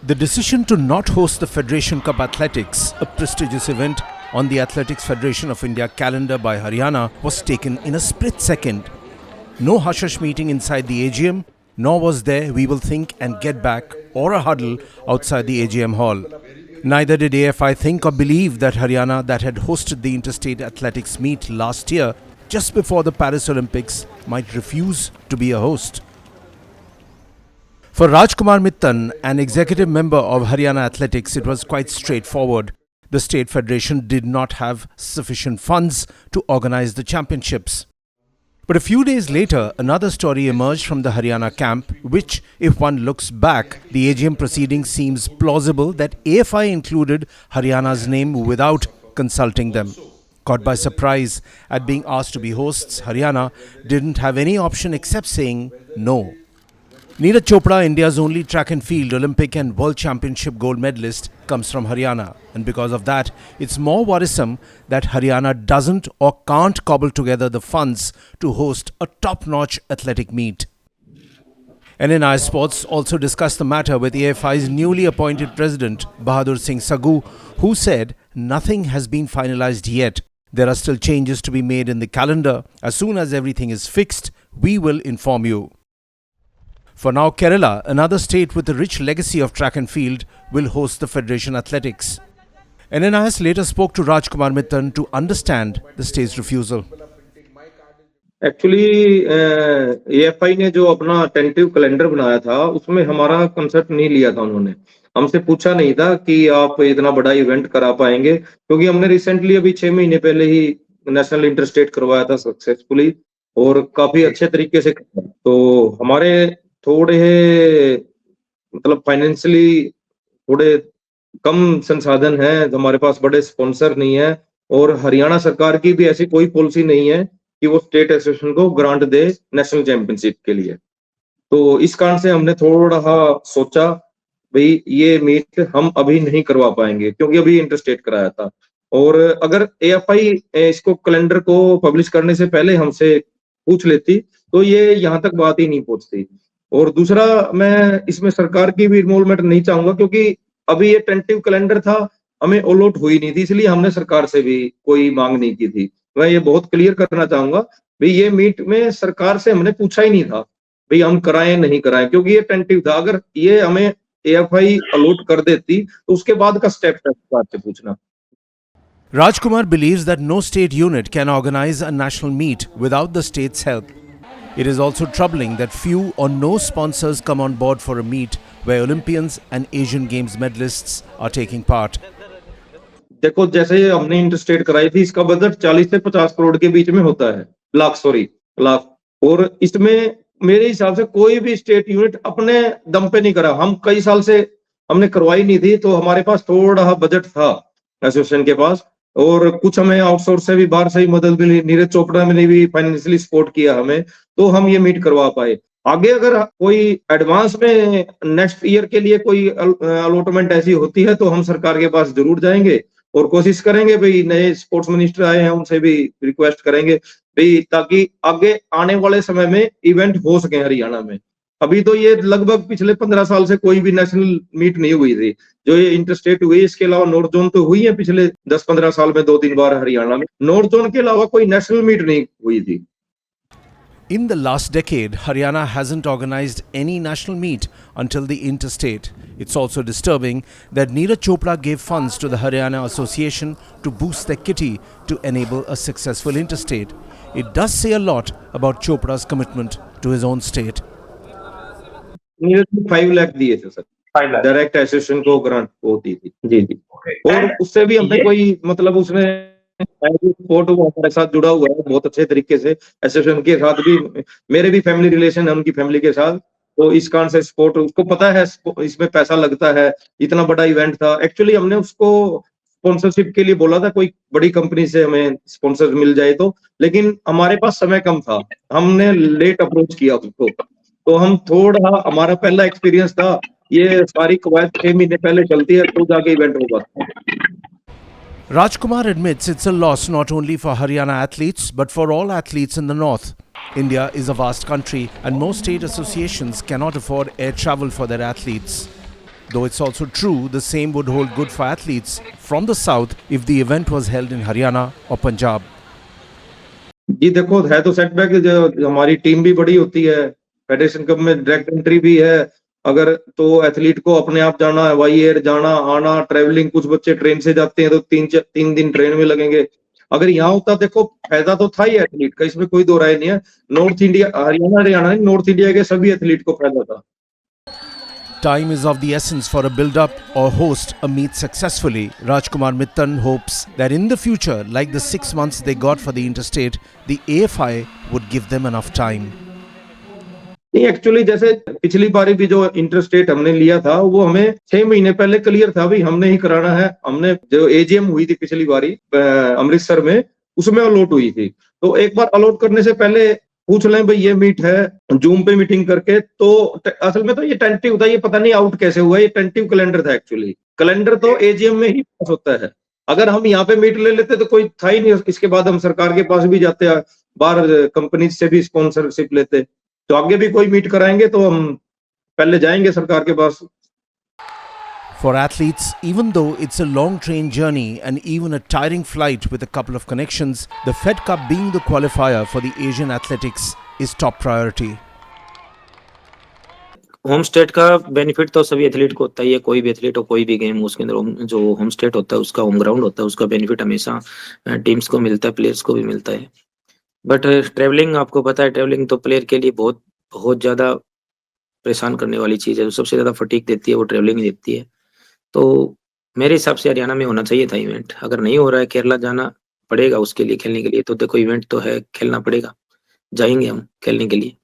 The decision to not host the Federation Cup Athletics, a prestigious event on the Athletics Federation of India calendar by Haryana, was taken in a split second. No hush-hush meeting inside the AGM, nor was there "we will think and get back" or a huddle outside the AGM hall. Neither did AFI think or believe that Haryana, that had hosted the interstate athletics meet last year, just before the Paris Olympics, might refuse to be a host. For Rajkumar Mittan, an executive member of Haryana Athletics, it was quite straightforward. The state federation did not have sufficient funds to organize the championships. But a few days later, another story emerged from the Haryana camp, which, if one looks back, the AGM proceedings seems plausible that AFI included Haryana's name without consulting them. Caught by surprise at being asked to be hosts, Haryana didn't have any option except saying no. Neeraj Chopra, India's only track and field Olympic and World Championship gold medalist, comes from Haryana, and because of that, it's more worrisome that Haryana doesn't or can't cobble together the funds to host a top-notch athletic meet. NNI Sports also discussed the matter with AFI's newly appointed president, Bahadur Singh Sagu, who said nothing has been finalized yet. There are still changes to be made in the calendar. As soon as everything is fixed, we will inform you. For now, Kerala, another state with a rich legacy of track and field, will host the Federation Athletics. NNIS later spoke to Rajkumar Mittan to understand the state's refusal. Actually AFI ने जो अपना tentative calendar बनाया था उसमें हमारा concept नहीं लिया था। उन्होंने हमसे पूछा नहीं था कि आप इतना बड़ा इवेंट करा पाएंगे, क्योंकि हमने रिसेंटली अभी 6 महीने पहले ही नेशनल इंटरस्टेट करवाया था सक्सेसफुली और काफी अच्छे तरीके से। तो हमारे थोड़े मतलब फाइनेंशियली थोड़े कम संसाधन हैं, हमारे पास बड़े स्पॉन्सर नहीं है और हरियाणा सरकार की भी ऐसी कोई पॉलिसी नहीं है कि वो स्टेट एसोसिएशन को ग्रांट दे नेशनल चैंपियनशिप के लिए। तो इस कारण से हमने थोड़ा सोचा भाई ये मीट हम अभी नहीं करवा पाएंगे, क्योंकि अभी इंटरस्टेट कराया था। और अगर एएफआई इसको कैलेंडर को पब्लिश करने से पहले हमसे पूछ लेती तो ये यहाँ तक बात ही नहीं पहुंचती। और दूसरा, मैं इसमें सरकार की भी इन्वॉल्वमेंट नहीं चाहूंगा, क्योंकि अभी ये टेंटेटिव कैलेंडर था, हमें अलॉट हुई नहीं थी, इसलिए हमने सरकार से भी कोई मांग नहीं की थी। मैं ये बहुत क्लियर करना चाहूंगा भाई ये मीट में सरकार से हमने पूछा ही नहीं था भाई हम कराएं नहीं कराएं, क्योंकि ये टेंटेटिव था। अगर ये हमें एएफआई अलॉट कर देती तो उसके बाद का स्टेप था सरकार से पूछना। Rajkumar believes that no state unit can organize a national meet without the state's help. It is also troubling that few or no sponsors come on board for a meet where Olympians and Asian Games medalists are taking part. देखो, जैसे हमने interstate कराई थी, इसका budget 40 से 50 करोड़ के बीच में होता है, लाख। और इसमें मेरे हिसाब से कोई भी स्टेट यूनिट अपने दम पे नहीं करा। हम कई साल से हमने करवाई नहीं थी, तो हमारे पास थोड़ा बजट था एसोसिएशन के पास, और कुछ हमें आउटसोर्स से भी बाहर से ही मदद मिली। नीरज चोपड़ा ने भी फाइनेंशियली सपोर्ट किया हमें, तो हम ये मीट करवा पाए। आगे अगर कोई एडवांस में नेक्स्ट ईयर के लिए कोई अलॉटमेंट ऐसी होती है तो हम सरकार के पास जरूर जाएंगे और कोशिश करेंगे भाई, नए स्पोर्ट्स मिनिस्टर आए हैं उनसे भी रिक्वेस्ट करेंगे भाई, ताकि आगे आने वाले समय में इवेंट हो सके हरियाणा में। अभी तो ये लगभग पिछले 15 साल से कोई भी नेशनल मीट नहीं हुई थी। जो ये इंटरस्टेट हुई, इसके अलावा नॉर्थ जोन तो हुई है पिछले 10-15 साल में 2-3 बार हरियाणा में। नॉर्थ जोन के अलावा कोई नेशनल मीट नहीं हुई थी। In the last decade, Haryana hasn't organized any national meet until the interstate. It's also disturbing that Neeraj Chopra gave funds to the Haryana Association to boost their kitty to enable a successful interstate. It does say a lot about Chopra's commitment to his own state. Neeraj 5 lakh दिए थे sir, 5 lakh direct association को grant होती थी। जी। और उससे भी हमने कोई मतलब उसमें सपोर्ट हमारे साथ जुड़ा हुआ है बहुत अच्छे तरीके से। एसोसिएशन के साथ भी मेरे भी फैमिली रिलेशन है उनकी फैमिली के साथ, तो इस कारण से सपोर्ट उसको पता है इसमें पैसा लगता है। इतना बड़ा इवेंट था, एक्चुअली हमने उसको स्पॉन्सरशिप के लिए बोला था कोई बड़ी कंपनी से हमें स्पॉन्सर मिल जाए तो, लेकिन हमारे पास समय कम था, हमने लेट अप्रोच किया उसको। तो हम थोड़ा, हमारा पहला एक्सपीरियंस था, ये सारी कवायद 6 महीने पहले चलती है तो जाके इवेंट होगा। Rajkumar admits it's a loss not only for Haryana athletes but for all athletes in the north. India is a vast country and most state associations cannot afford air travel for their athletes. though it's also true the same would hold good for athletes from the south if the event was held in Haryana or Punjab. जी देखो, है तो setback, जो हमारी team भी बड़ी होती है, federation cup में डायरेक्ट एंट्री भी है, अगर तो एथलीट को अपने आप जाना, हवाई एयर जाना आना, ट्रेवलिंग, कुछ बच्चे ट्रेन से जाते हैं तो 3 दिन ट्रेन में लगेंगे। अगर यहाँ होता, देखो फायदा तो था ही एथलीट का, इसमें कोई दो राय नहीं है। नॉर्थ इंडिया, हरियाणा नहीं, नॉर्थ इंडिया के सभी एथलीट को फायदा था। Time is of the essence for a build-up or host a meet successfully. Rajkumar Mittan hopes that in the future, like the 6 months they got for the interstate, the AFI would give them enough time. नहीं, actually जैसे पिछली बारी भी जो interstate हमने लिया था, वो हमें 6 महीने पहले क्लियर था, भाई हमने ही कराना है। हमने जो एजीएम हुई थी पिछली बारी अमृतसर में, उसमें अलॉट हुई थी। तो एक बार अलॉट करने से पहले पूछ लें भाई ये मीट है, जूम पे मीटिंग करके। तो असल में तो ये टेंटेटिव था, ये पता नहीं आउट कैसे हुआ, ये टेंटेटिव कैलेंडर था। एक्चुअली कैलेंडर तो एजीएम में ही पास होता है। अगर हम यहाँ पे मीट ले लेते तो कोई था ही नहीं। इसके बाद हम सरकार के पास भी जाते, बाहर कंपनी से भी स्पॉन्सरशिप लेते, तो आगे भी कोई मीट कराएंगे तो हम पहले जाएंगे सरकार के पास। For athletes, even though it's a long train journey and even a tiring flight with a couple of connections, the Fed Cup being the qualifier for the Asian athletics is top priority. Home state का benefit तो सभी athlete को होता ही है। कोई भी athlete हो, कोई भी गेम हो, उसके अंदर जो होम स्टेट होता है, उसका होम ग्राउंड होता है, उसका बेनिफिट हमेशा टीम्स को मिलता है, प्लेयर्स को भी मिलता है। बट ट्रेवलिंग, आपको पता है, ट्रेवलिंग तो प्लेयर के लिए बहुत बहुत ज़्यादा परेशान करने वाली चीज़ है। जो सबसे ज़्यादा फटीग देती है वो ट्रेवलिंग ही देती है। तो मेरे हिसाब से हरियाणा में होना चाहिए था इवेंट। अगर नहीं हो रहा है, केरला जाना पड़ेगा उसके लिए, खेलने के लिए। तो देखो इवेंट तो है, खेलना पड़ेगा, जाएंगे हम खेलने के लिए।